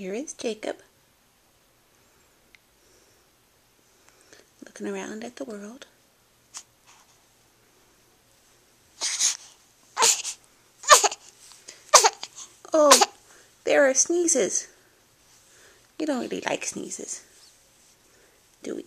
Here is Jacob, looking around at the world. Oh, there are sneezes. We don't really like sneezes, do we?